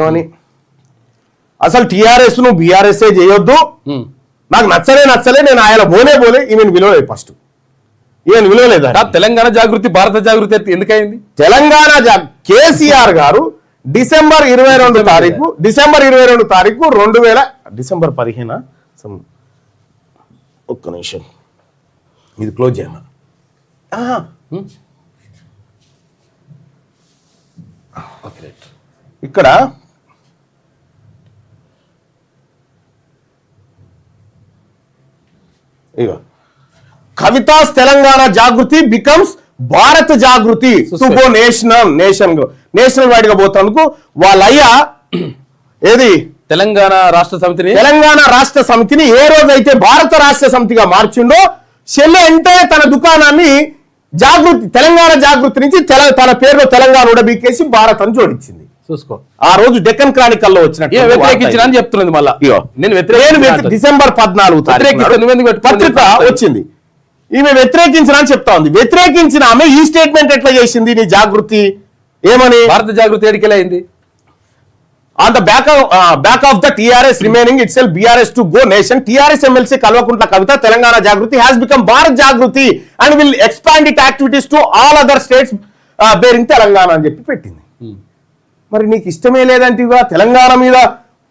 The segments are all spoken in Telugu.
ఏమని అసలు టీఆర్ఎస్ ను బీఆర్ఎస్ చేయొద్దు, నాకు నచ్చలే నేను ఆయన పోలే ఈమెను విలువలేదు. ఫస్ట్ ఈమెను విలువలేదు. తెలంగాణ జాగృతి భారత జాగృతి ఎందుకైంది? తెలంగాణ కేసీఆర్ గారు డిసెంబర్ 22 తారీఖు డిసెంబర్ 15 ఒక్క నిమిషం ఇది క్లోజ్ చేయమా. ఇక్కడ ఇగో కవితాస్ తెలంగాణ జాగృతి బికమ్స్ భారత జాగృతి టు గో నేషనల్ వైడ్ గా పోతానికి వాళ్ళయ్యా ఏది తెలంగాణ రాష్ట్ర సమితిని ఏ రోజైతే భారత రాష్ట్ర సమితిగా మార్చిండో చెల్లె అంటే తన దుకాణాన్ని తెలంగాణ జాగృతి నుంచి తన పేరులో తెలంగాణ ఉడబీకేసి భారత్ అని జోడించింది. చూసుకో, ఆ రోజు డెక్కన్ క్రానికల్లో వచ్చినట్టు వ్యతిరేకించిన చెప్తున్నది. మళ్ళా డిసెంబర్ 14 పత్రిక వచ్చింది, ఈమె వ్యతిరేకించిన అని చెప్తా ఉంది. వ్యతిరేకించిన ఆమె ఈ స్టేట్మెంట్ ఎట్లా చేసింది? నీ జాగృతి ఏమని? భారత జాగృతి ఎడికెళ్ళైంది. On the back of the TRS remaining itself BRS to go nation, TRS MLC Kalvakuntla Kavita Telangana Jagruti has become Bharat Jagruti and will expand its activities to all other states bearing Telangana అని చెప్పి పెట్టింది. మరి నీకు ఇష్టమే లేదంటిగా తెలంగాణ మీద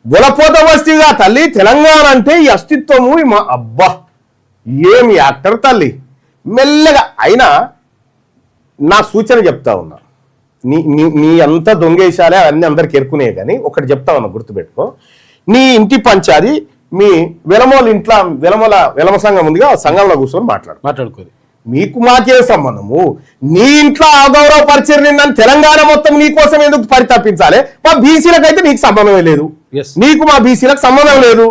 గొలపోత వస్తీగా తల్లి. తెలంగాణ అంటే ఈ అస్తిత్వము అబ్బా ఏమి యాక్టర్ తల్లి. మెల్లగా అయినా నా సూచన చెప్తా ఉన్నా, నీ అంతా దొంగేశాలే అవన్నీ అందరికి ఎరుకునే. కానీ ఒకటి చెప్తా ఉన్నా, గుర్తుపెట్టుకో. నీ ఇంటి పంచాది మీ వెలమ సంఘం ఉందిగా, సంఘంలో కూర్చొని మాట్లాడుకోదు. మీకు మాకే సంబంధము? నీ ఇంట్లో అగౌరవపరిచారు నిన్న తెలంగాణ మొత్తం నీ కోసం ఎందుకు పరితపించాలి? మా బీసీలకు అయితే నీకు సంబంధమే లేదు, నీకు మా బీసీలకు సంబంధం లేదు.